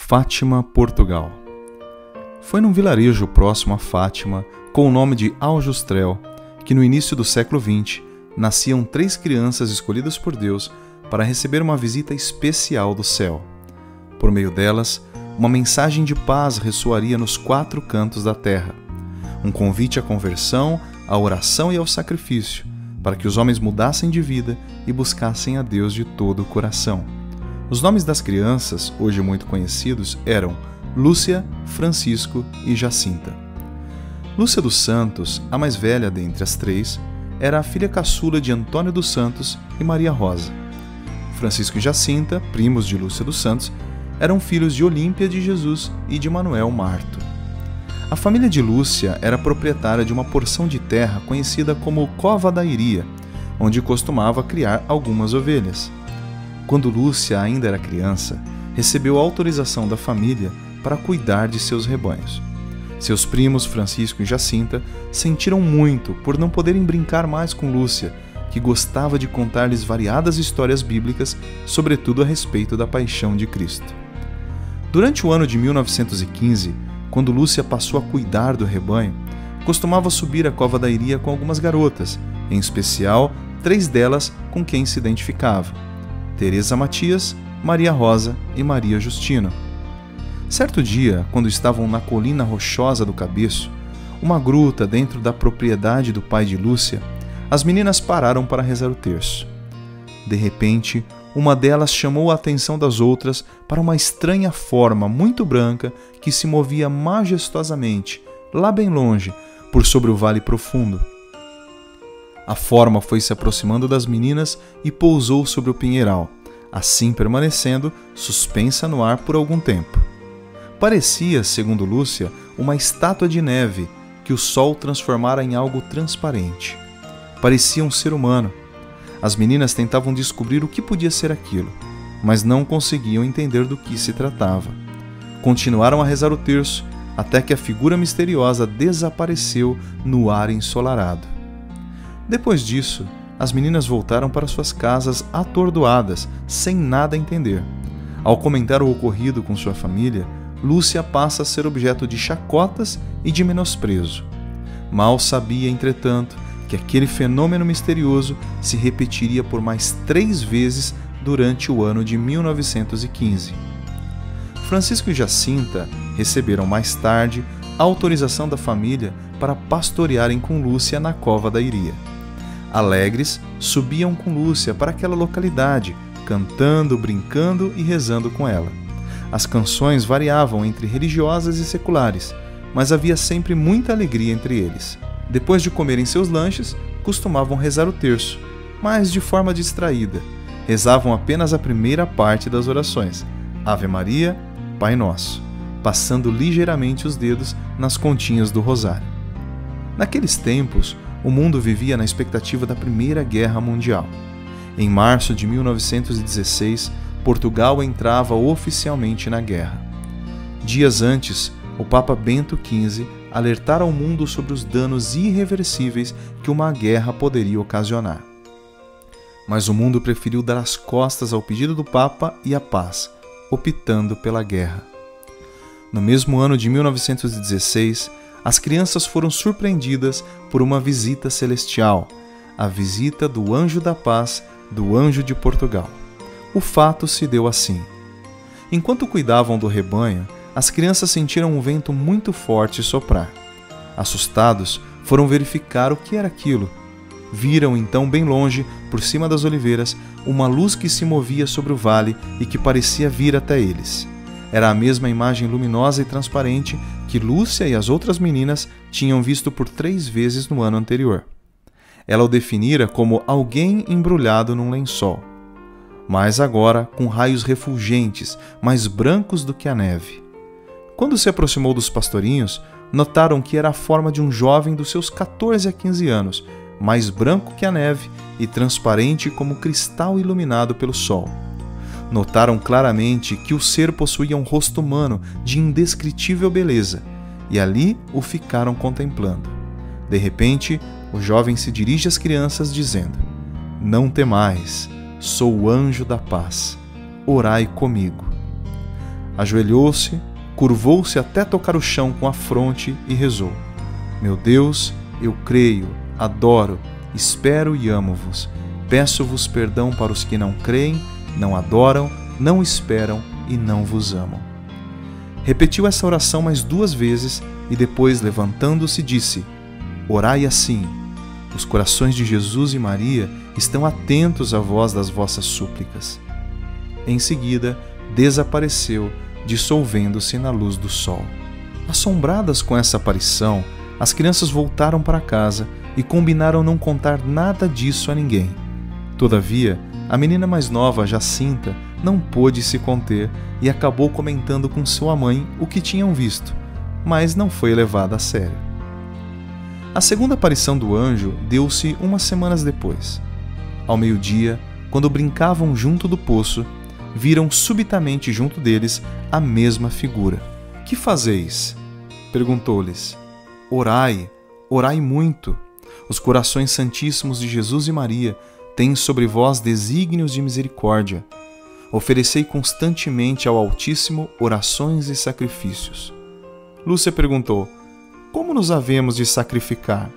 Fátima, Portugal. Foi num vilarejo próximo a Fátima, com o nome de Aljustrel, que no início do século XX nasciam 3 crianças escolhidas por Deus para receber uma visita especial do céu. Por meio delas, uma mensagem de paz ressoaria nos 4 cantos da terra. Um convite à conversão, à oração e ao sacrifício, para que os homens mudassem de vida e buscassem a Deus de todo o coração. Os nomes das crianças, hoje muito conhecidos, eram Lúcia, Francisco e Jacinta. Lúcia dos Santos, a mais velha dentre as 3, era a filha caçula de Antônio dos Santos e Maria Rosa. Francisco e Jacinta, primos de Lúcia dos Santos, eram filhos de Olímpia de Jesus e de Manuel Marto. A família de Lúcia era proprietária de uma porção de terra conhecida como Cova da Iria, onde costumava criar algumas ovelhas. Quando Lúcia ainda era criança, recebeu autorização da família para cuidar de seus rebanhos. Seus primos Francisco e Jacinta sentiram muito por não poderem brincar mais com Lúcia, que gostava de contar-lhes variadas histórias bíblicas, sobretudo a respeito da paixão de Cristo. Durante o ano de 1915, quando Lúcia passou a cuidar do rebanho, costumava subir à Cova da Iria com algumas garotas, em especial 3 delas com quem se identificava: Teresa Matias, Maria Rosa e Maria Justino. Certo dia, quando estavam na colina rochosa do Cabeço, uma gruta dentro da propriedade do pai de Lúcia, as meninas pararam para rezar o terço. De repente, uma delas chamou a atenção das outras para uma estranha forma muito branca que se movia majestosamente, lá bem longe, por sobre o vale profundo. A forma foi se aproximando das meninas e pousou sobre o pinheiral, assim permanecendo suspensa no ar por algum tempo. Parecia, segundo Lúcia, uma estátua de neve que o sol transformara em algo transparente. Parecia um ser humano. As meninas tentavam descobrir o que podia ser aquilo, mas não conseguiam entender do que se tratava. Continuaram a rezar o terço, até que a figura misteriosa desapareceu no ar ensolarado. Depois disso, as meninas voltaram para suas casas atordoadas, sem nada entender. Ao comentar o ocorrido com sua família, Lúcia passa a ser objeto de chacotas e de menosprezo. Mal sabia, entretanto, que aquele fenômeno misterioso se repetiria por mais 3 vezes durante o ano de 1915. Francisco e Jacinta receberam mais tarde a autorização da família para pastorearem com Lúcia na Cova da Iria. Alegres, subiam com Lúcia para aquela localidade, cantando, brincando e rezando com ela. As canções variavam entre religiosas e seculares, mas havia sempre muita alegria entre eles. Depois de comerem seus lanches, costumavam rezar o terço, mas de forma distraída. Rezavam apenas a primeira parte das orações, Ave Maria, Pai Nosso, passando ligeiramente os dedos nas continhas do rosário. Naqueles tempos, o mundo vivia na expectativa da Primeira Guerra Mundial. Em março de 1916, Portugal entrava oficialmente na guerra. Dias antes, o Papa Bento XV alertara ao mundo sobre os danos irreversíveis que uma guerra poderia ocasionar. Mas o mundo preferiu dar as costas ao pedido do Papa e à paz, optando pela guerra. No mesmo ano de 1916, as crianças foram surpreendidas por uma visita celestial, a visita do Anjo da Paz, do Anjo de Portugal. O fato se deu assim. Enquanto cuidavam do rebanho, as crianças sentiram um vento muito forte soprar. Assustados, foram verificar o que era aquilo. Viram então bem longe, por cima das oliveiras, uma luz que se movia sobre o vale e que parecia vir até eles. Era a mesma imagem luminosa e transparente que Lúcia e as outras meninas tinham visto por 3 vezes no ano anterior. Ela o definira como alguém embrulhado num lençol, mas agora com raios refulgentes, mais brancos do que a neve. Quando se aproximou dos pastorinhos, notaram que era a forma de um jovem dos seus 14 a 15 anos, mais branco que a neve e transparente como cristal iluminado pelo sol. Notaram claramente que o ser possuía um rosto humano de indescritível beleza, e ali o ficaram contemplando. De repente, o jovem se dirige às crianças dizendo: Não temais, sou o Anjo da Paz, orai comigo. Ajoelhou-se, curvou-se até tocar o chão com a fronte e rezou: Meu Deus, eu creio, adoro, espero e amo-vos. Peço-vos perdão para os que não creem, não adoram, não esperam e não vos amam. Repetiu essa oração mais 2 vezes e depois, levantando-se, disse: Orai assim: os corações de Jesus e Maria estão atentos à voz das vossas súplicas. Em seguida, desapareceu, dissolvendo-se na luz do sol. Assombradas com essa aparição, as crianças voltaram para casa e combinaram não contar nada disso a ninguém. Todavia, a menina mais nova, Jacinta, não pôde se conter e acabou comentando com sua mãe o que tinham visto, mas não foi levada a sério. A segunda aparição do anjo deu-se umas semanas depois. Ao meio-dia, quando brincavam junto do poço, viram subitamente junto deles a mesma figura. Que fazeis? Perguntou-lhes. Orai, orai muito. Os corações santíssimos de Jesus e Maria têm sobre vós desígnios de misericórdia. Oferecei constantemente ao Altíssimo orações e sacrifícios. Lúcia perguntou: Como nos havemos de sacrificar?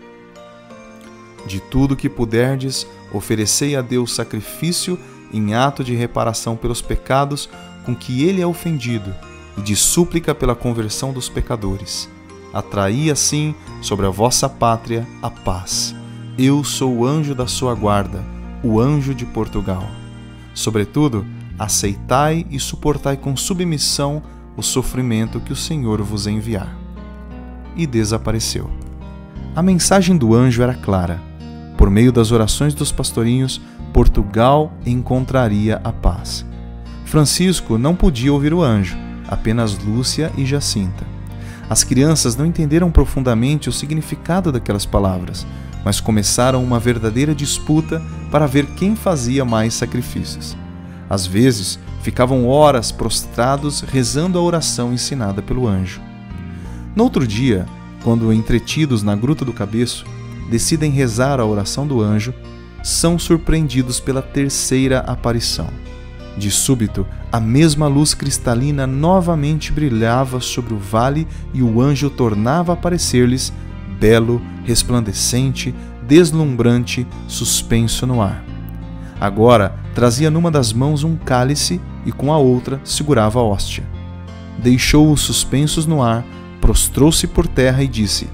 De tudo que puderdes, oferecei a Deus sacrifício em ato de reparação pelos pecados com que ele é ofendido e de súplica pela conversão dos pecadores. Atraí assim sobre a vossa pátria a paz. Eu sou o anjo da sua guarda, o anjo de Portugal. Sobretudo, aceitai e suportai com submissão o sofrimento que o Senhor vos enviar. E desapareceu. A mensagem do anjo era clara. Por meio das orações dos pastorinhos, Portugal encontraria a paz. Francisco não podia ouvir o anjo, apenas Lúcia e Jacinta. As crianças não entenderam profundamente o significado daquelas palavras, mas começaram uma verdadeira disputa para ver quem fazia mais sacrifícios. Às vezes, ficavam horas prostrados rezando a oração ensinada pelo anjo. No outro dia, quando entretidos na Gruta do Cabeço, decidem rezar a oração do anjo, são surpreendidos pela terceira aparição. De súbito, a mesma luz cristalina novamente brilhava sobre o vale e o anjo tornava a aparecer-lhes, belo, resplandecente, deslumbrante, suspenso no ar. Agora trazia numa das mãos um cálice e com a outra segurava a hóstia. Deixou-os suspensos no ar, prostrou-se por terra e disse: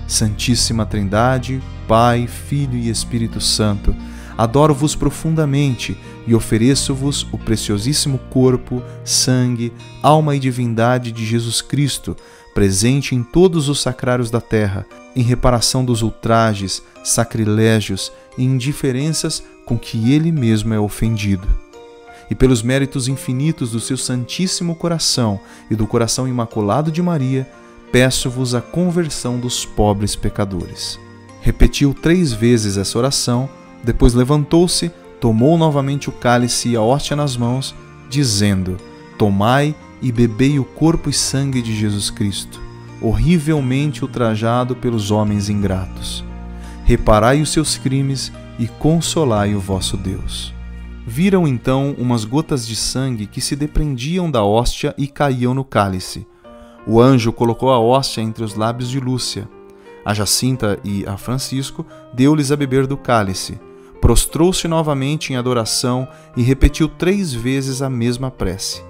Santíssima Trindade, Pai, Filho e Espírito Santo, adoro-vos profundamente e ofereço-vos o preciosíssimo corpo, sangue, alma e divindade de Jesus Cristo, presente em todos os sacrários da terra, em reparação dos ultrajes, sacrilégios e indiferenças com que ele mesmo é ofendido. E pelos méritos infinitos do seu Santíssimo Coração e do Coração Imaculado de Maria, peço-vos a conversão dos pobres pecadores. Repetiu 3 vezes essa oração, depois levantou-se, tomou novamente o cálice e a hóstia nas mãos, dizendo: Tomai e bebei o corpo e sangue de Jesus Cristo, horrivelmente ultrajado pelos homens ingratos. Reparai os seus crimes e consolai o vosso Deus. Viram então umas gotas de sangue que se desprendiam da hóstia e caíam no cálice. O anjo colocou a hóstia entre os lábios de Lúcia. A Jacinta e a Francisco deu-lhes a beber do cálice. Prostrou-se novamente em adoração e repetiu 3 vezes a mesma prece.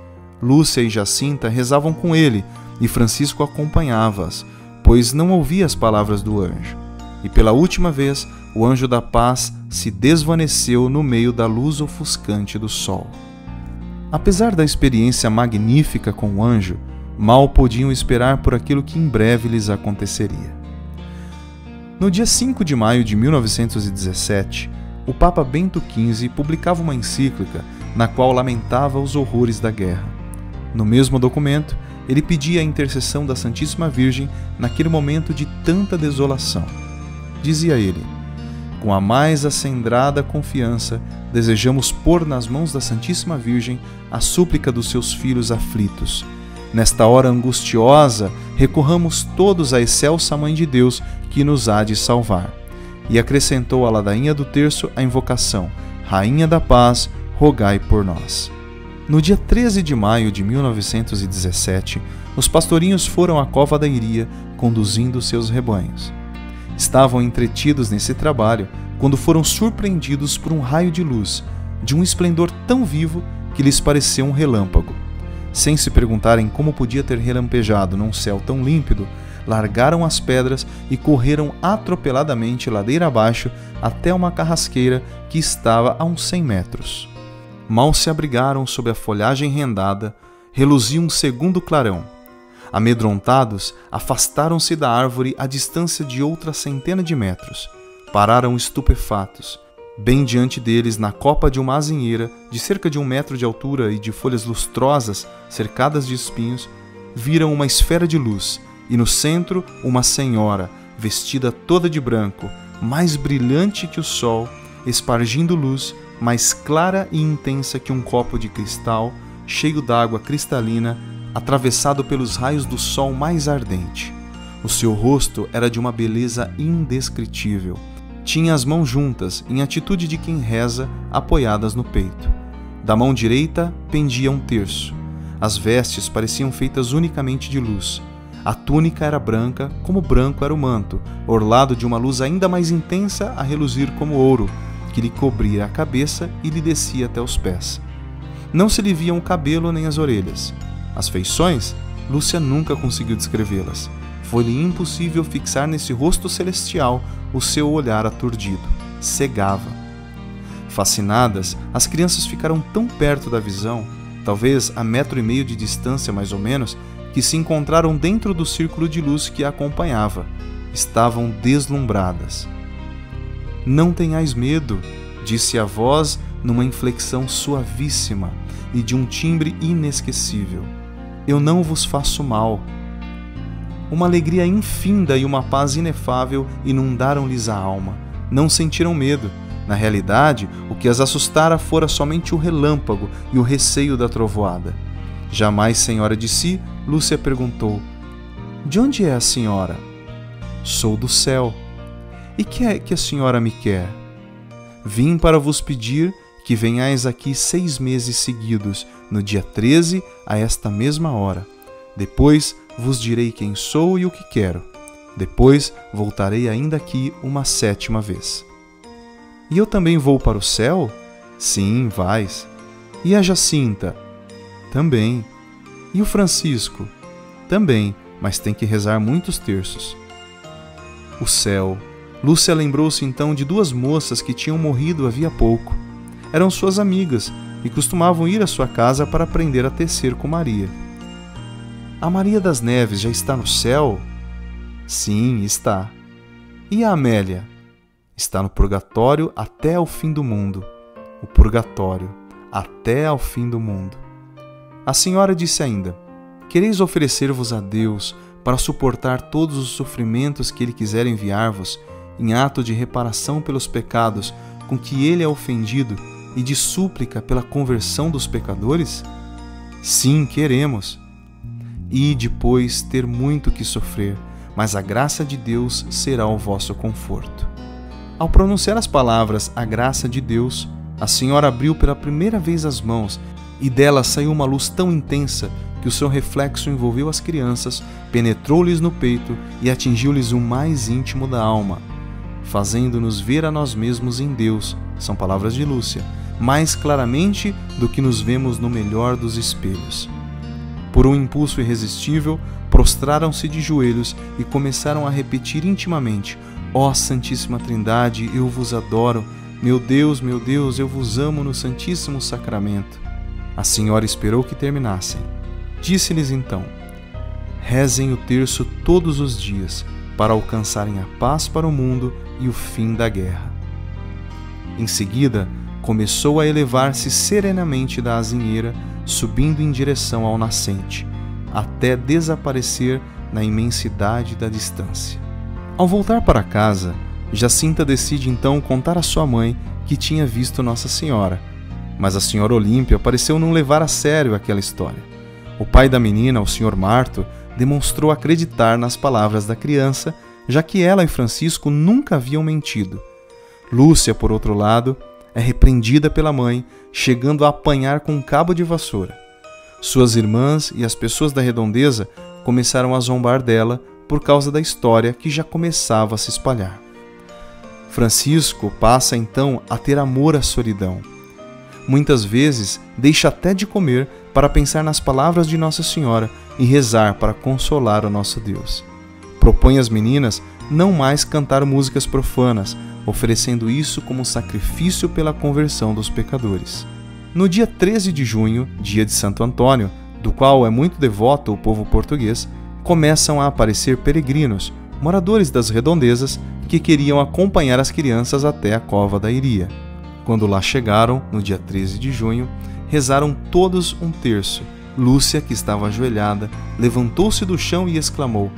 Lúcia e Jacinta rezavam com ele e Francisco acompanhava-as, pois não ouvia as palavras do anjo. E pela última vez, o anjo da paz se desvaneceu no meio da luz ofuscante do sol. Apesar da experiência magnífica com o anjo, mal podiam esperar por aquilo que em breve lhes aconteceria. No dia 5 de maio de 1917, o Papa Bento XV publicava uma encíclica na qual lamentava os horrores da guerra. No mesmo documento, ele pedia a intercessão da Santíssima Virgem naquele momento de tanta desolação. Dizia ele: com a mais acendrada confiança, desejamos pôr nas mãos da Santíssima Virgem a súplica dos seus filhos aflitos. Nesta hora angustiosa, recorramos todos à excelsa Mãe de Deus que nos há de salvar. E acrescentou à ladainha do terço a invocação: Rainha da Paz, rogai por nós. No dia 13 de maio de 1917, os pastorinhos foram à Cova da Iria conduzindo seus rebanhos. Estavam entretidos nesse trabalho quando foram surpreendidos por um raio de luz, de um esplendor tão vivo que lhes pareceu um relâmpago. Sem se perguntarem como podia ter relampejado num céu tão límpido, largaram as pedras e correram atropeladamente ladeira abaixo até uma carrasqueira que estava a uns 100 metros. Mal se abrigaram sob a folhagem rendada, reluzia um segundo clarão. Amedrontados, afastaram-se da árvore a distância de outra centena de metros. Pararam estupefatos. Bem diante deles, na copa de uma azinheira, de cerca de 1 metro de altura e de folhas lustrosas, cercadas de espinhos, viram uma esfera de luz, e no centro uma senhora, vestida toda de branco, mais brilhante que o sol, espargindo luz, mais clara e intensa que um copo de cristal, cheio d'água cristalina, atravessado pelos raios do sol mais ardente. O seu rosto era de uma beleza indescritível. Tinha as mãos juntas, em atitude de quem reza, apoiadas no peito. Da mão direita pendia um terço. As vestes pareciam feitas unicamente de luz. A túnica era branca, como branco era o manto, orlado de uma luz ainda mais intensa a reluzir como ouro, que lhe cobria a cabeça e lhe descia até os pés. Não se lhe viam o cabelo nem as orelhas. As feições, Lúcia nunca conseguiu descrevê-las. Foi-lhe impossível fixar nesse rosto celestial o seu olhar aturdido. Cegava. Fascinadas, as crianças ficaram tão perto da visão, talvez a 1,5 metro de distância mais ou menos, que se encontraram dentro do círculo de luz que a acompanhava. Estavam deslumbradas. "Não tenhais medo", disse a voz numa inflexão suavíssima e de um timbre inesquecível. "Eu não vos faço mal." Uma alegria infinda e uma paz inefável inundaram-lhes a alma. Não sentiram medo. Na realidade, o que as assustara fora somente o relâmpago e o receio da trovoada. Jamais senhora de si, Lúcia perguntou: "De onde é a senhora?" "Sou do céu." "E que é que a senhora me quer?" "Vim para vos pedir que venhais aqui 6 meses seguidos, no dia 13, a esta mesma hora. Depois vos direi quem sou e o que quero. Depois voltarei ainda aqui uma 7ª vez." "E eu também vou para o céu?" "Sim, vais." "E a Jacinta?" "Também." "E o Francisco?" "Também, mas tem que rezar muitos terços." O céu. Lúcia lembrou-se então de 2 moças que tinham morrido havia pouco. Eram suas amigas e costumavam ir à sua casa para aprender a tecer com Maria. "A Maria das Neves já está no céu?" "Sim, está." "E a Amélia?" "Está no purgatório até ao fim do mundo." O purgatório, até ao fim do mundo. A senhora disse ainda: "Quereis oferecer-vos a Deus para suportar todos os sofrimentos que Ele quiser enviar-vos, em ato de reparação pelos pecados com que Ele é ofendido e de súplica pela conversão dos pecadores?" "Sim, queremos." "E depois ter muito que sofrer, mas a graça de Deus será o vosso conforto." Ao pronunciar as palavras "a graça de Deus", a senhora abriu pela primeira vez as mãos e dela saiu uma luz tão intensa que o seu reflexo envolveu as crianças, penetrou-lhes no peito e atingiu-lhes o mais íntimo da alma, fazendo-nos ver a nós mesmos em Deus, são palavras de Lúcia, mais claramente do que nos vemos no melhor dos espelhos. Por um impulso irresistível, prostraram-se de joelhos e começaram a repetir intimamente: "Ó Santíssima Trindade, eu vos adoro. Meu Deus, eu vos amo no Santíssimo Sacramento." A senhora esperou que terminassem. Disse-lhes então: "Rezem o terço todos os dias, para alcançarem a paz para o mundo e o fim da guerra." Em seguida, começou a elevar-se serenamente da azinheira, subindo em direção ao nascente, até desaparecer na imensidade da distância. Ao voltar para casa, Jacinta decide então contar à sua mãe que tinha visto Nossa Senhora, mas a senhora Olímpia pareceu não levar a sério aquela história. O pai da menina, o Sr. Marto, demonstrou acreditar nas palavras da criança, já que ela e Francisco nunca haviam mentido. Lúcia, por outro lado, é repreendida pela mãe, chegando a apanhar com um cabo de vassoura. Suas irmãs e as pessoas da redondeza começaram a zombar dela por causa da história que já começava a se espalhar. Francisco passa então a ter amor à solidão. Muitas vezes deixa até de comer para pensar nas palavras de Nossa Senhora e rezar para consolar o nosso Deus. Propõe às meninas não mais cantar músicas profanas, oferecendo isso como sacrifício pela conversão dos pecadores. No dia 13 de junho, dia de Santo Antônio, do qual é muito devoto o povo português, começam a aparecer peregrinos, moradores das redondezas, que queriam acompanhar as crianças até a cova da Iria. Quando lá chegaram, no dia 13 de junho, rezaram todos um terço. Lúcia, que estava ajoelhada, levantou-se do chão e exclamou: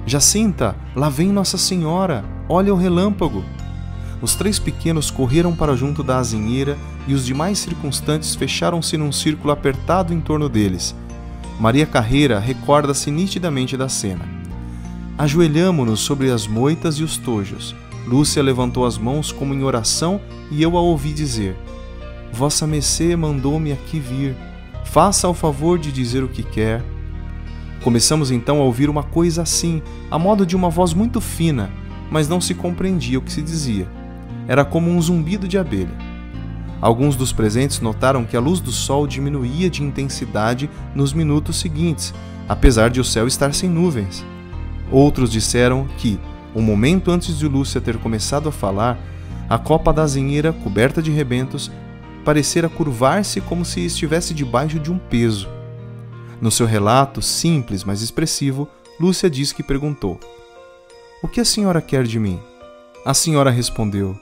"Jacinta, lá vem Nossa Senhora, olha o relâmpago!" Os 3 pequenos correram para junto da azinheira e os demais circunstantes fecharam-se num círculo apertado em torno deles. Maria Carreira recorda-se nitidamente da cena. Ajoelhamo-nos sobre as moitas e os tojos. Lúcia levantou as mãos como em oração e eu a ouvi dizer: "Vossa Messê mandou-me aqui vir. Faça o favor de dizer o que quer." Começamos então a ouvir uma coisa assim, a modo de uma voz muito fina, mas não se compreendia o que se dizia. Era como um zumbido de abelha. Alguns dos presentes notaram que a luz do sol diminuía de intensidade nos minutos seguintes, apesar de o céu estar sem nuvens. Outros disseram que, um momento antes de Lúcia ter começado a falar, a copa da azinheira, coberta de rebentos, parecera curvar-se como se estivesse debaixo de um peso. No seu relato, simples, mas expressivo, Lúcia diz que perguntou: "O que a senhora quer de mim?" A senhora respondeu: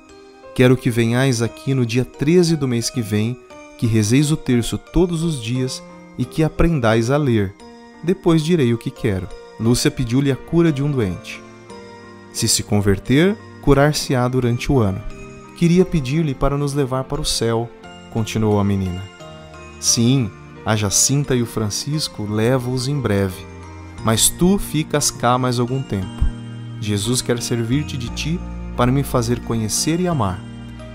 "Quero que venhais aqui no dia 13 do mês que vem, que rezeis o terço todos os dias e que aprendais a ler. Depois direi o que quero." Lúcia pediu-lhe a cura de um doente. Se converter, curar-se-á durante o ano. "Queria pedir-lhe para nos levar para o céu", continuou a menina. "Sim, a Jacinta e o Francisco levo-os em breve, mas tu ficas cá mais algum tempo. Jesus quer servir-te de ti para me fazer conhecer e amar.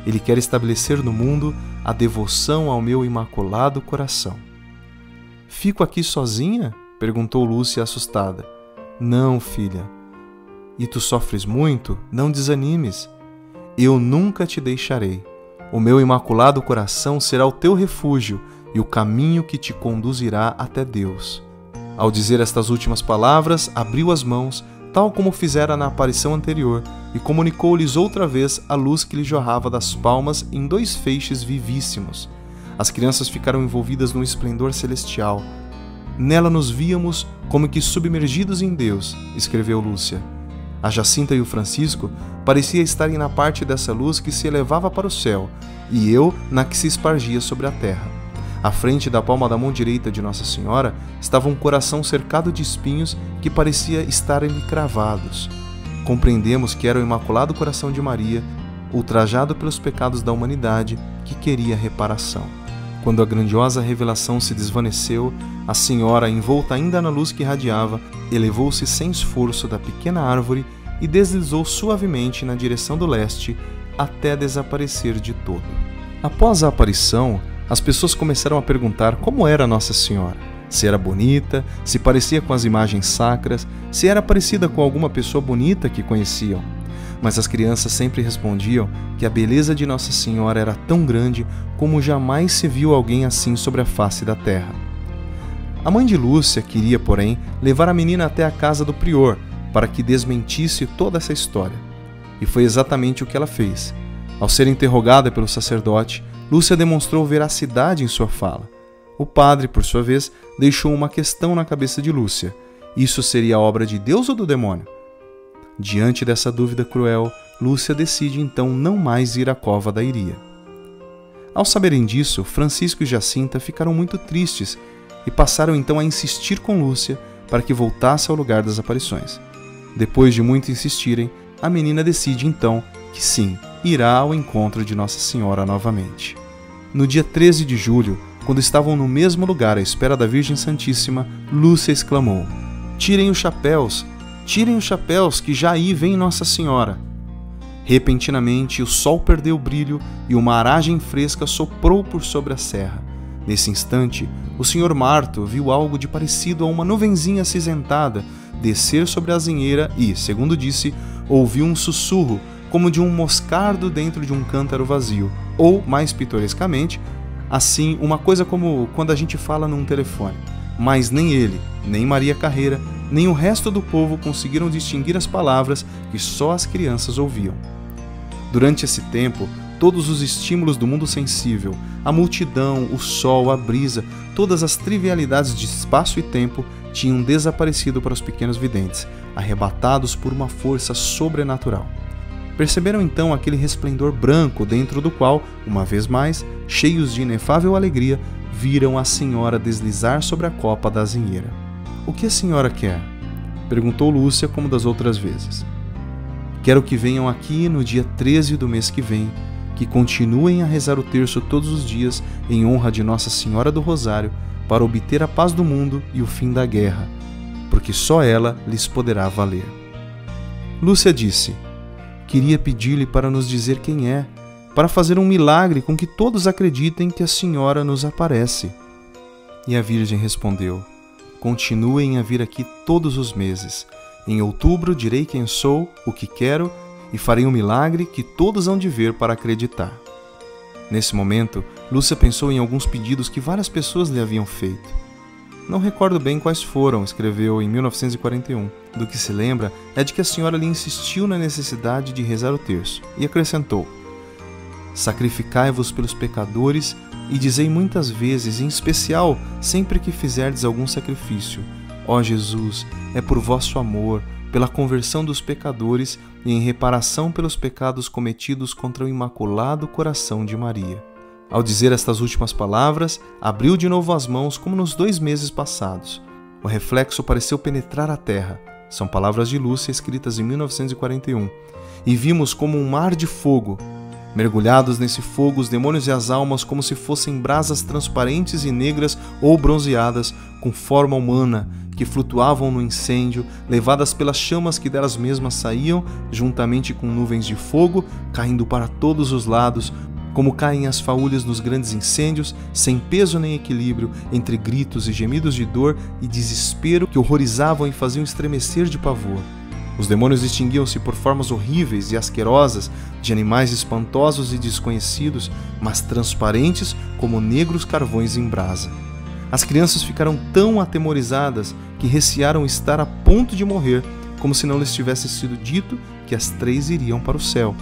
Ele quer estabelecer no mundo a devoção ao meu imaculado coração." "Fico aqui sozinha?" perguntou Lúcia assustada. "Não, filha. E tu sofres muito? Não desanimes. Eu nunca te deixarei. O meu imaculado coração será o teu refúgio e o caminho que te conduzirá até Deus." Ao dizer estas últimas palavras, abriu as mãos, tal como fizera na aparição anterior, e comunicou-lhes outra vez a luz que lhe jorrava das palmas em 2 feixes vivíssimos. As crianças ficaram envolvidas num esplendor celestial. "Nela nos víamos como que submergidos em Deus", escreveu Lúcia. A Jacinta e o Francisco parecia estarem na parte dessa luz que se elevava para o céu, e eu na que se espargia sobre a terra. À frente da palma da mão direita de Nossa Senhora estava um coração cercado de espinhos que parecia estarem-lhe cravados. Compreendemos que era o Imaculado Coração de Maria, ultrajado pelos pecados da humanidade, que queria reparação. Quando a grandiosa revelação se desvaneceu, a Senhora, envolta ainda na luz que irradiava, elevou-se sem esforço da pequena árvore e deslizou suavemente na direção do leste, até desaparecer de todo. Após a aparição, as pessoas começaram a perguntar como era Nossa Senhora. Se era bonita, se parecia com as imagens sacras, se era parecida com alguma pessoa bonita que conheciam. Mas as crianças sempre respondiam que a beleza de Nossa Senhora era tão grande como jamais se viu alguém assim sobre a face da terra. A mãe de Lúcia queria, porém, levar a menina até a casa do prior, para que desmentisse toda essa história. E foi exatamente o que ela fez. Ao ser interrogada pelo sacerdote, Lúcia demonstrou veracidade em sua fala. O padre, por sua vez, deixou uma questão na cabeça de Lúcia. Isso seria obra de Deus ou do demônio? Diante dessa dúvida cruel, Lúcia decide então não mais ir à cova da Iria. Ao saberem disso, Francisco e Jacinta ficaram muito tristes e passaram então a insistir com Lúcia para que voltasse ao lugar das aparições. Depois de muito insistirem, a menina decide então que sim, irá ao encontro de Nossa Senhora novamente. No dia 13 de julho, quando estavam no mesmo lugar à espera da Virgem Santíssima, Lúcia exclamou: "Tirem os chapéus! Tirem os chapéus, que já aí vem Nossa Senhora!" Repentinamente, o sol perdeu o brilho e uma aragem fresca soprou por sobre a serra. Nesse instante, o Sr. Marto viu algo de parecido a uma nuvenzinha acinzentada descer sobre a azinheira e, segundo disse, ouviu um sussurro, como de um moscardo dentro de um cântaro vazio, ou, mais pitorescamente, assim, uma coisa como quando a gente fala num telefone. Mas nem ele, nem Maria Carreira, nem o resto do povo conseguiram distinguir as palavras que só as crianças ouviam. Durante esse tempo, todos os estímulos do mundo sensível, a multidão, o sol, a brisa, todas as trivialidades de espaço e tempo tinham desaparecido para os pequenos videntes, arrebatados por uma força sobrenatural. Perceberam então aquele resplendor branco dentro do qual, uma vez mais, cheios de inefável alegria, viram a senhora deslizar sobre a copa da azinheira. "O que a senhora quer?" perguntou Lúcia como das outras vezes. "Quero que venham aqui no dia 13 do mês que vem, que continuem a rezar o terço todos os dias em honra de Nossa Senhora do Rosário para obter a paz do mundo e o fim da guerra, porque só ela lhes poderá valer." Lúcia disse: "Queria pedir-lhe para nos dizer quem é, para fazer um milagre com que todos acreditem que a senhora nos aparece." E a Virgem respondeu: "Continuem a vir aqui todos os meses. Em outubro direi quem sou, o que quero, e farei um milagre que todos hão de ver para acreditar." Nesse momento, Lúcia pensou em alguns pedidos que várias pessoas lhe haviam feito. "Não recordo bem quais foram", escreveu em 1941. "Do que se lembra é de que a senhora lhe insistiu na necessidade de rezar o terço, e acrescentou: sacrificai-vos pelos pecadores e dizei muitas vezes, em especial sempre que fizerdes algum sacrifício: ó Jesus, é por vosso amor, pela conversão dos pecadores e em reparação pelos pecados cometidos contra o Imaculado Coração de Maria." Ao dizer estas últimas palavras, abriu de novo as mãos como nos 2 meses passados. O reflexo pareceu penetrar a terra. São palavras de Lúcia escritas em 1941. "E vimos como um mar de fogo. Mergulhados nesse fogo, os demônios e as almas, como se fossem brasas transparentes e negras ou bronzeadas, com forma humana, que flutuavam no incêndio, levadas pelas chamas que delas mesmas saíam, juntamente com nuvens de fogo, caindo para todos os lados, como caem as faúlhas nos grandes incêndios, sem peso nem equilíbrio, entre gritos e gemidos de dor e desespero que horrorizavam e faziam estremecer de pavor. Os demônios distinguiam-se por formas horríveis e asquerosas, de animais espantosos e desconhecidos, mas transparentes como negros carvões em brasa. As crianças ficaram tão atemorizadas que recearam estar a ponto de morrer, como se não lhes tivesse sido dito que as 3 iriam para o céu.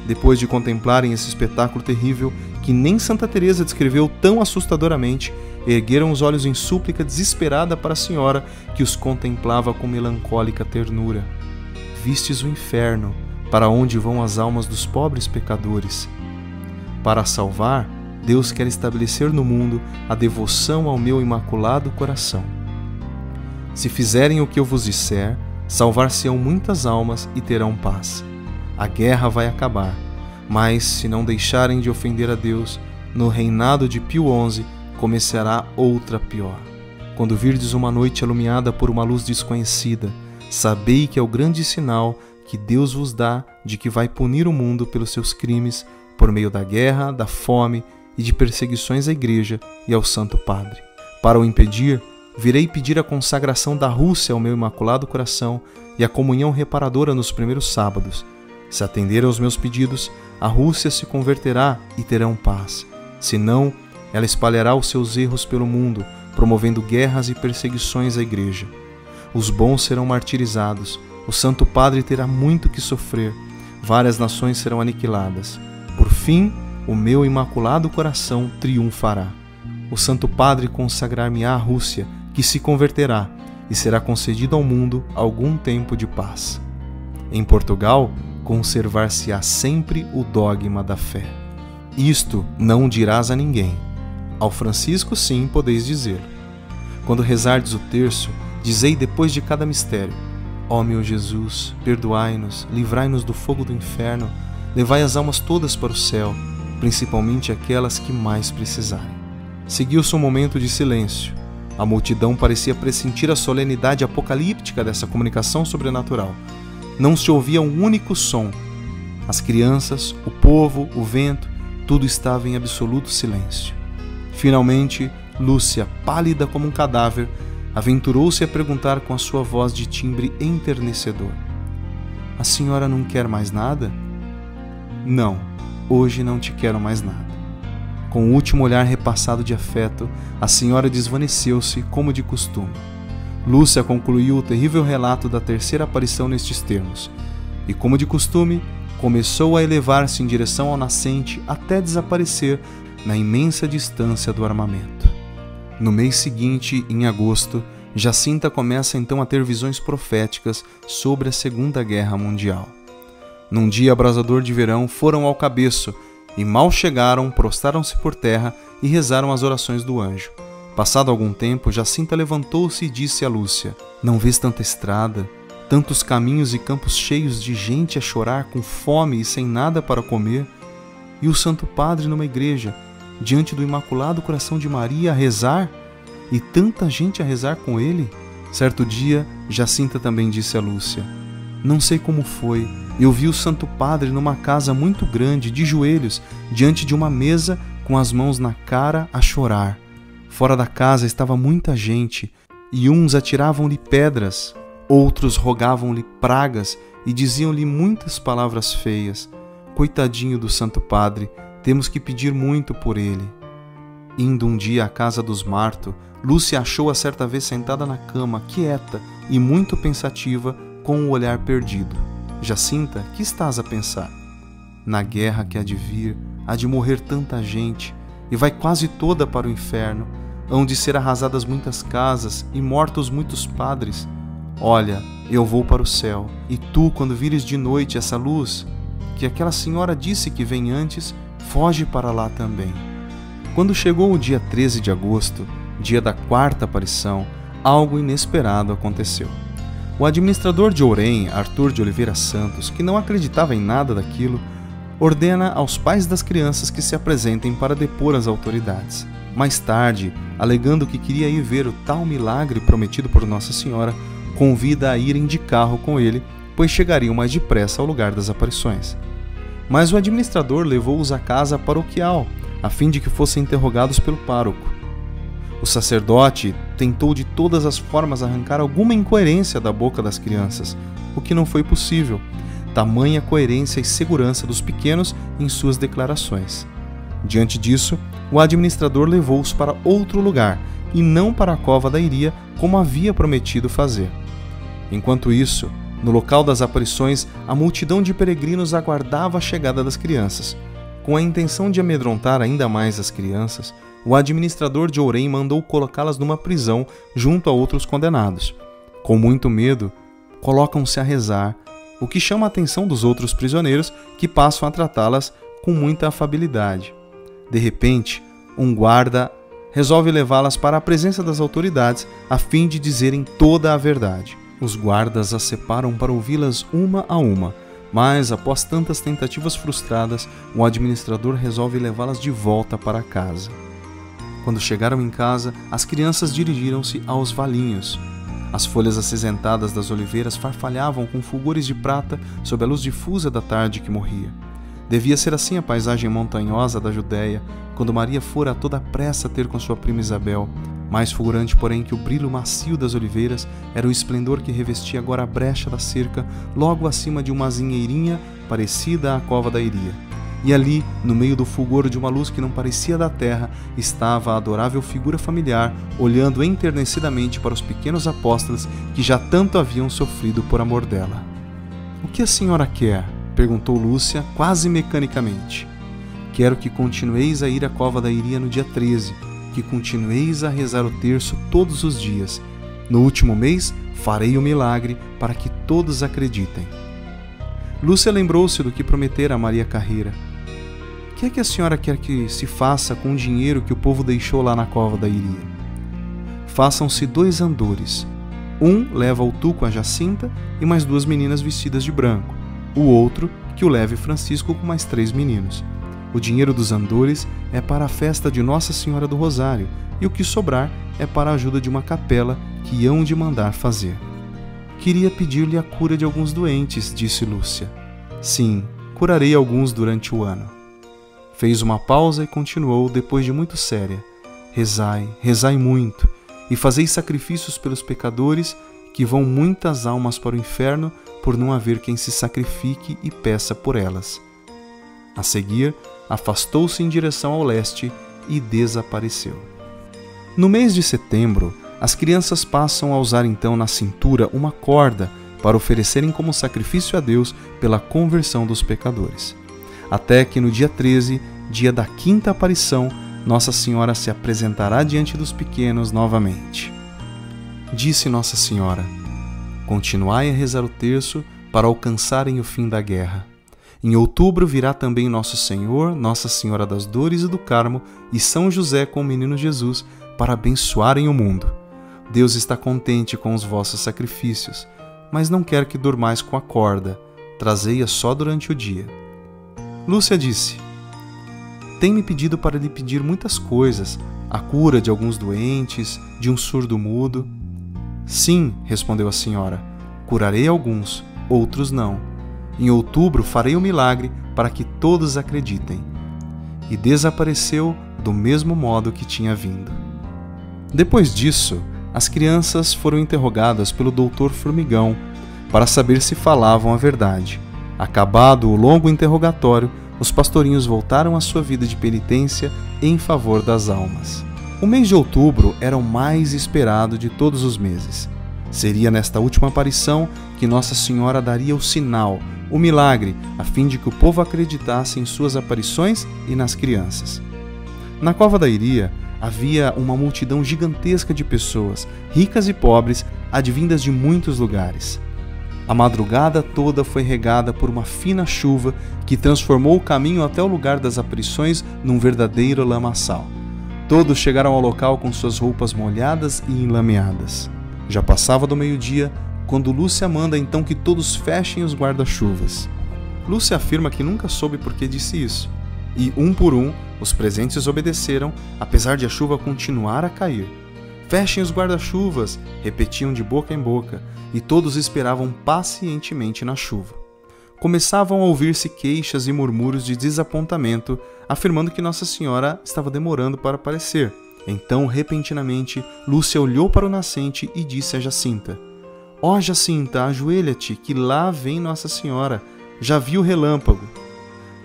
Depois de contemplarem esse espetáculo terrível, que nem Santa Teresa descreveu tão assustadoramente, ergueram os olhos em súplica desesperada para a senhora, que os contemplava com melancólica ternura. "Vistes o inferno, para onde vão as almas dos pobres pecadores. Para a salvar, Deus quer estabelecer no mundo a devoção ao meu Imaculado Coração. Se fizerem o que eu vos disser, salvar-se-ão muitas almas e terão paz. A guerra vai acabar, mas se não deixarem de ofender a Deus, no reinado de Pio XI começará outra pior. Quando virdes uma noite iluminada por uma luz desconhecida, sabei que é o grande sinal que Deus vos dá de que vai punir o mundo pelos seus crimes por meio da guerra, da fome e de perseguições à Igreja e ao Santo Padre. Para o impedir, virei pedir a consagração da Rússia ao meu Imaculado Coração e a comunhão reparadora nos primeiros sábados. Se atender aos meus pedidos, a Rússia se converterá e terão paz. Se não, ela espalhará os seus erros pelo mundo, promovendo guerras e perseguições à Igreja. Os bons serão martirizados, o Santo Padre terá muito que sofrer, várias nações serão aniquiladas. Por fim, o meu Imaculado Coração triunfará. O Santo Padre consagrar-me-á à Rússia, que se converterá, e será concedido ao mundo algum tempo de paz. Em Portugal, conservar-se-á sempre o dogma da fé. Isto não dirás a ninguém. Ao Francisco, sim, podeis dizer. Quando rezardes o terço, dizei depois de cada mistério: ó meu Jesus, perdoai-nos, livrai-nos do fogo do inferno, levai as almas todas para o céu, principalmente aquelas que mais precisarem. Seguiu-se um momento de silêncio. A multidão parecia pressentir a solenidade apocalíptica dessa comunicação sobrenatural. Não se ouvia um único som. As crianças, o povo, o vento, tudo estava em absoluto silêncio. Finalmente, Lúcia, pálida como um cadáver, aventurou-se a perguntar com a sua voz de timbre enternecedor: "A senhora não quer mais nada?" "Não, hoje não te quero mais nada." Com o último olhar repassado de afeto, a senhora desvaneceu-se como de costume. Lúcia concluiu o terrível relato da terceira aparição nestes termos, e, como de costume, começou a elevar-se em direção ao nascente até desaparecer na imensa distância do armamento. No mês seguinte, em agosto, Jacinta começa então a ter visões proféticas sobre a Segunda Guerra Mundial. Num dia abrasador de verão, foram ao Cabeço e mal chegaram, prostraram-se por terra e rezaram as orações do anjo. Passado algum tempo, Jacinta levantou-se e disse a Lúcia: "Não vês tanta estrada, tantos caminhos e campos cheios de gente a chorar com fome e sem nada para comer? E o Santo Padre numa igreja, diante do Imaculado Coração de Maria, a rezar? E tanta gente a rezar com ele?" Certo dia, Jacinta também disse a Lúcia: "Não sei como foi, eu vi o Santo Padre numa casa muito grande, de joelhos, diante de uma mesa, com as mãos na cara, a chorar. Fora da casa estava muita gente, e uns atiravam-lhe pedras, outros rogavam-lhe pragas e diziam-lhe muitas palavras feias. Coitadinho do Santo Padre, temos que pedir muito por ele." Indo um dia à casa dos Marto, Lúcia achou-a certa vez sentada na cama, quieta e muito pensativa, com o olhar perdido. "Jacinta, que estás a pensar?" "Na guerra que há de vir, há de morrer tanta gente, e vai quase toda para o inferno. Hão de ser arrasadas muitas casas e mortos muitos padres. Olha, eu vou para o céu, e tu, quando vires de noite essa luz, que aquela senhora disse que vem antes, foge para lá também." Quando chegou o dia 13 de agosto, dia da quarta aparição, algo inesperado aconteceu. O administrador de Ourém, Arthur de Oliveira Santos, que não acreditava em nada daquilo, ordena aos pais das crianças que se apresentem para depor as autoridades. Mais tarde, alegando que queria ir ver o tal milagre prometido por Nossa Senhora, convida a irem de carro com ele, pois chegariam mais depressa ao lugar das aparições. Mas o administrador levou-os à casa paroquial, a fim de que fossem interrogados pelo pároco. O sacerdote tentou de todas as formas arrancar alguma incoerência da boca das crianças, o que não foi possível, tamanha coerência e segurança dos pequenos em suas declarações. Diante disso, o administrador levou-os para outro lugar, e não para a cova da Iria, como havia prometido fazer. Enquanto isso, no local das aparições, a multidão de peregrinos aguardava a chegada das crianças. Com a intenção de amedrontar ainda mais as crianças, o administrador de Ourém mandou colocá-las numa prisão junto a outros condenados. Com muito medo, colocam-se a rezar, o que chama a atenção dos outros prisioneiros, que passam a tratá-las com muita afabilidade. De repente, um guarda resolve levá-las para a presença das autoridades a fim de dizerem toda a verdade. Os guardas as separam para ouvi-las uma a uma, mas, após tantas tentativas frustradas, o administrador resolve levá-las de volta para casa. Quando chegaram em casa, as crianças dirigiram-se aos valinhos. As folhas acinzentadas das oliveiras farfalhavam com fulgores de prata sob a luz difusa da tarde que morria. Devia ser assim a paisagem montanhosa da Judéia, quando Maria fora a toda pressa ter com sua prima Isabel. Mais fulgurante, porém, que o brilho macio das oliveiras era o esplendor que revestia agora a brecha da cerca, logo acima de uma azinheirinha parecida à cova da Iria. E ali, no meio do fulgor de uma luz que não parecia da terra, estava a adorável figura familiar, olhando enternecidamente para os pequenos apóstolos que já tanto haviam sofrido por amor dela. "O que a senhora quer?" perguntou Lúcia, quase mecanicamente. "Quero que continueis a ir à cova da Iria no dia 13, que continueis a rezar o terço todos os dias. No último mês, farei o milagre para que todos acreditem." Lúcia lembrou-se do que prometera a Maria Carreira. "O que é que a senhora quer que se faça com o dinheiro que o povo deixou lá na cova da Iria?" "Façam-se 2 andores. Um leva o Tuco a Jacinta e mais 2 meninas vestidas de branco. O outro que o leve Francisco com mais 3 meninos. O dinheiro dos andores é para a festa de Nossa Senhora do Rosário, e o que sobrar é para a ajuda de uma capela que hão de mandar fazer." "Queria pedir-lhe a cura de alguns doentes", disse Lúcia. "Sim, curarei alguns durante o ano. Fez uma pausa e continuou, depois de muito séria: rezai, rezai muito, e fazei sacrifícios pelos pecadores, que vão muitas almas para o inferno, por não haver quem se sacrifique e peça por elas. A seguir, afastou-se em direção ao leste e desapareceu. No mês de setembro, as crianças passam a usar então na cintura uma corda para oferecerem como sacrifício a Deus pela conversão dos pecadores. Até que no dia 13, dia da quinta aparição, Nossa Senhora se apresentará diante dos pequenos novamente. Disse Nossa Senhora: continuai a rezar o terço para alcançarem o fim da guerra. Em outubro virá também Nosso Senhor, Nossa Senhora das Dores e do Carmo e São José com o menino Jesus para abençoarem o mundo. Deus está contente com os vossos sacrifícios, mas não quer que durmais com a corda, trazei-a só durante o dia. Lúcia disse: tem-me pedido para lhe pedir muitas coisas, a cura de alguns doentes, de um surdo-mudo. Sim, respondeu a senhora, curarei alguns, outros não. Em outubro farei um milagre para que todos acreditem. E desapareceu do mesmo modo que tinha vindo. Depois disso, as crianças foram interrogadas pelo doutor Formigão para saber se falavam a verdade. Acabado o longo interrogatório, os pastorinhos voltaram à sua vida de penitência em favor das almas. O mês de outubro era o mais esperado de todos os meses. Seria nesta última aparição que Nossa Senhora daria o sinal, o milagre, a fim de que o povo acreditasse em suas aparições e nas crianças. Na Cova da Iria havia uma multidão gigantesca de pessoas, ricas e pobres, advindas de muitos lugares. A madrugada toda foi regada por uma fina chuva que transformou o caminho até o lugar das aparições num verdadeiro lamaçal. Todos chegaram ao local com suas roupas molhadas e enlameadas. Já passava do meio-dia, quando Lúcia manda então que todos fechem os guarda-chuvas. Lúcia afirma que nunca soube por que disse isso, e um por um os presentes obedeceram, apesar de a chuva continuar a cair. Fechem os guarda-chuvas, repetiam de boca em boca, e todos esperavam pacientemente na chuva. Começavam a ouvir-se queixas e murmúrios de desapontamento, afirmando que Nossa Senhora estava demorando para aparecer. Então, repentinamente, Lúcia olhou para o nascente e disse a Jacinta: ó Jacinta, ajoelha-te, que lá vem Nossa Senhora, já vi o relâmpago.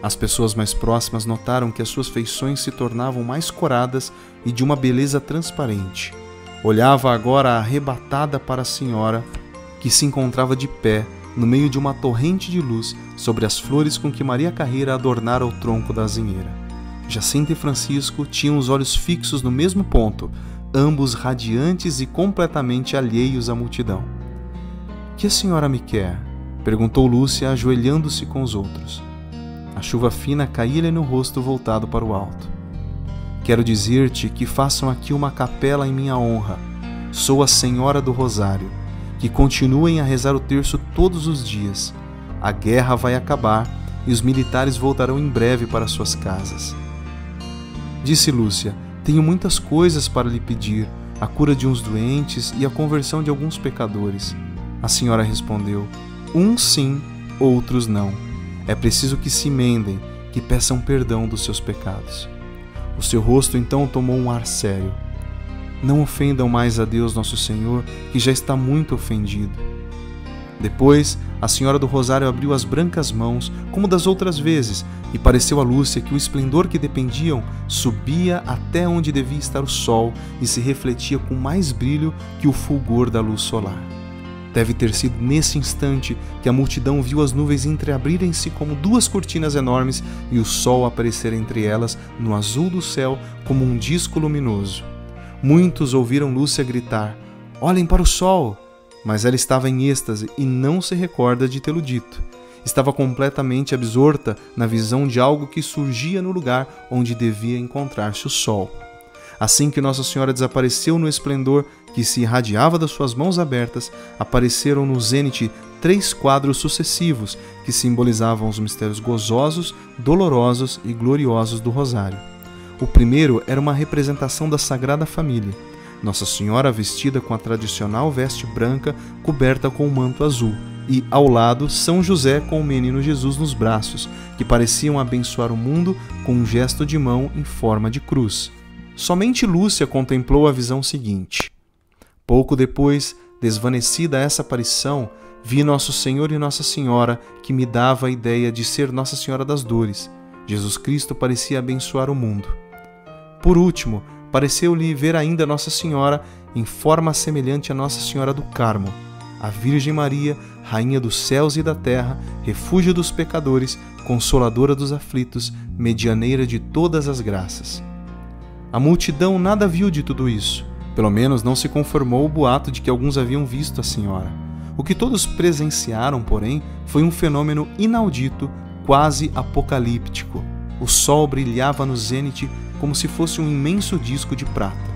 As pessoas mais próximas notaram que as suas feições se tornavam mais coradas e de uma beleza transparente. Olhava agora arrebatada para a Senhora, que se encontrava de pé, no meio de uma torrente de luz, sobre as flores com que Maria Carreira adornara o tronco da azinheira. Jacinta e Francisco tinham os olhos fixos no mesmo ponto, ambos radiantes e completamente alheios à multidão. Que a senhora me quer? Perguntou Lúcia, ajoelhando-se com os outros. A chuva fina caía-lhe no rosto voltado para o alto. Quero dizer-te que façam aqui uma capela em minha honra. Sou a Senhora do Rosário. Que continuem a rezar o terço todos os dias. A guerra vai acabar e os militares voltarão em breve para suas casas. Disse Lúcia: tenho muitas coisas para lhe pedir, a cura de uns doentes e a conversão de alguns pecadores. A senhora respondeu: uns sim, outros não. É preciso que se emendem, que peçam perdão dos seus pecados. O seu rosto então tomou um ar sério. Não ofendam mais a Deus Nosso Senhor, que já está muito ofendido. Depois, a Senhora do Rosário abriu as brancas mãos, como das outras vezes, e pareceu a Lúcia que o esplendor que dependiam subia até onde devia estar o sol e se refletia com mais brilho que o fulgor da luz solar. Deve ter sido nesse instante que a multidão viu as nuvens entreabrirem-se como duas cortinas enormes e o sol aparecer entre elas no azul do céu como um disco luminoso. Muitos ouviram Lúcia gritar: olhem para o sol! Mas ela estava em êxtase e não se recorda de tê-lo dito. Estava completamente absorta na visão de algo que surgia no lugar onde devia encontrar-se o sol. Assim que Nossa Senhora desapareceu no esplendor que se irradiava das suas mãos abertas, apareceram no zênite 3 quadros sucessivos que simbolizavam os mistérios gozosos, dolorosos e gloriosos do Rosário. O primeiro era uma representação da Sagrada Família. Nossa Senhora vestida com a tradicional veste branca coberta com um manto azul, e, ao lado, São José com o menino Jesus nos braços, que pareciam abençoar o mundo com um gesto de mão em forma de cruz. Somente Lúcia contemplou a visão seguinte. Pouco depois, desvanecida essa aparição, vi Nosso Senhor e Nossa Senhora, que me dava a ideia de ser Nossa Senhora das Dores. Jesus Cristo parecia abençoar o mundo. Por último, pareceu-lhe ver ainda Nossa Senhora em forma semelhante a Nossa Senhora do Carmo, a Virgem Maria, Rainha dos céus e da terra, refúgio dos pecadores, consoladora dos aflitos, medianeira de todas as graças. A multidão nada viu de tudo isso, pelo menos não se conformou o boato de que alguns haviam visto a Senhora. O que todos presenciaram, porém, foi um fenômeno inaudito, quase apocalíptico. O sol brilhava no zênite como se fosse um imenso disco de prata.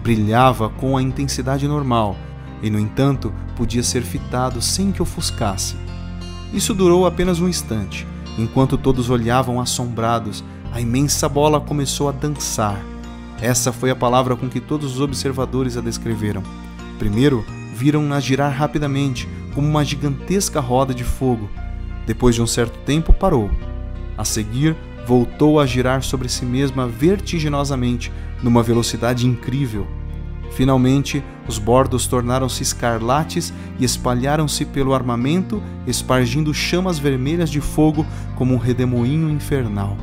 Brilhava com a intensidade normal e, no entanto, podia ser fitado sem que ofuscasse. Isso durou apenas um instante. Enquanto todos olhavam assombrados, a imensa bola começou a dançar. Essa foi a palavra com que todos os observadores a descreveram. Primeiro, viram-na girar rapidamente, como uma gigantesca roda de fogo. Depois de um certo tempo, parou. A seguir, voltou a girar sobre si mesma vertiginosamente, numa velocidade incrível. Finalmente, os bordos tornaram-se escarlates e espalharam-se pelo armamento, espargindo chamas vermelhas de fogo como um redemoinho infernal.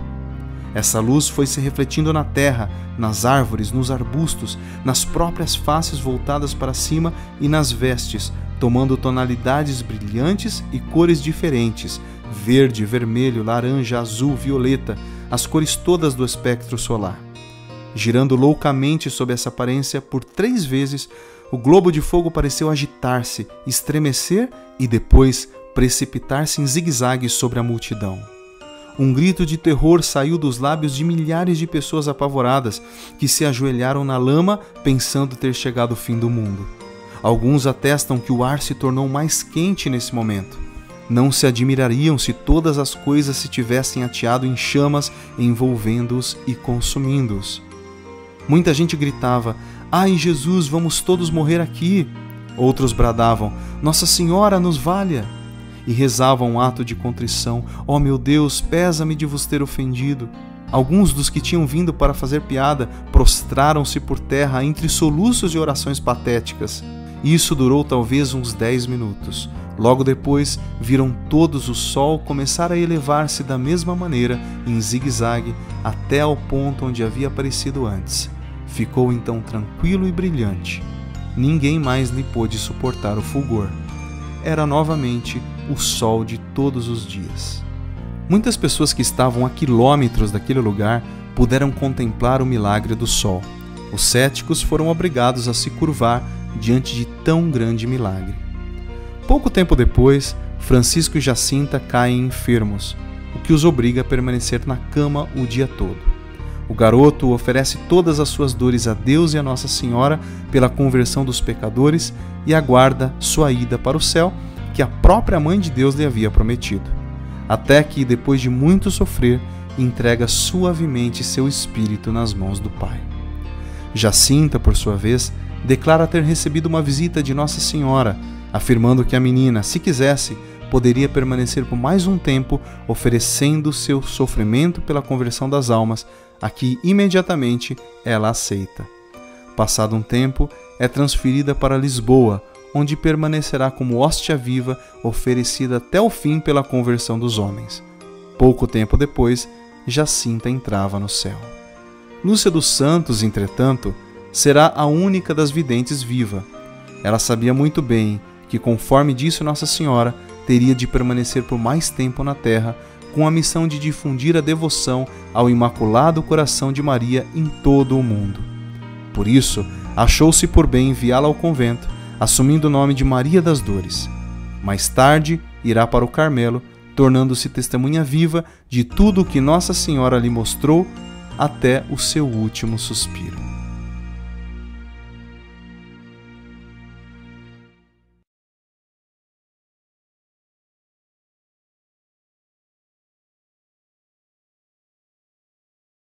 Essa luz foi se refletindo na terra, nas árvores, nos arbustos, nas próprias faces voltadas para cima e nas vestes, tomando tonalidades brilhantes e cores diferentes: verde, vermelho, laranja, azul, violeta, as cores todas do espectro solar. Girando loucamente sob essa aparência por 3 vezes, o globo de fogo pareceu agitar-se, estremecer e depois precipitar-se em zigue-zague sobre a multidão. Um grito de terror saiu dos lábios de milhares de pessoas apavoradas que se ajoelharam na lama pensando ter chegado o fim do mundo. Alguns atestam que o ar se tornou mais quente nesse momento. Não se admirariam se todas as coisas se tivessem ateado em chamas, envolvendo-os e consumindo-os. Muita gente gritava: "Ai, Jesus, vamos todos morrer aqui!" Outros bradavam: "Nossa Senhora, nos valha!" E rezavam um ato de contrição: "Ó meu Deus, pesa-me de vos ter ofendido." Alguns dos que tinham vindo para fazer piada prostraram-se por terra entre soluços e orações patéticas. Isso durou talvez uns 10 minutos. Logo depois, viram todos o sol começar a elevar-se da mesma maneira, em zigue-zague, até ao ponto onde havia aparecido antes. Ficou então tranquilo e brilhante. Ninguém mais lhe pôde suportar o fulgor. Era novamente o sol de todos os dias. Muitas pessoas que estavam a quilômetros daquele lugar puderam contemplar o milagre do sol. Os céticos foram obrigados a se curvar diante de tão grande milagre. Pouco tempo depois, Francisco e Jacinta caem enfermos, o que os obriga a permanecer na cama o dia todo. O garoto oferece todas as suas dores a Deus e a Nossa Senhora pela conversão dos pecadores e aguarda sua ida para o céu, que a própria Mãe de Deus lhe havia prometido. Até que, depois de muito sofrer, entrega suavemente seu espírito nas mãos do Pai. Jacinta, por sua vez, declara ter recebido uma visita de Nossa Senhora, afirmando que a menina, se quisesse, poderia permanecer por mais um tempo, oferecendo seu sofrimento pela conversão das almas, a que imediatamente ela aceita. Passado um tempo, é transferida para Lisboa, onde permanecerá como hóstia viva, oferecida até o fim pela conversão dos homens. Pouco tempo depois, Jacinta entrava no céu. Lúcia dos Santos, entretanto, será a única das videntes viva. Ela sabia muito bem que, conforme disse Nossa Senhora, teria de permanecer por mais tempo na terra, com a missão de difundir a devoção ao Imaculado Coração de Maria em todo o mundo. Por isso, achou-se por bem enviá-la ao convento, assumindo o nome de Maria das Dores. Mais tarde, irá para o Carmelo, tornando-se testemunha viva de tudo o que Nossa Senhora lhe mostrou até o seu último suspiro.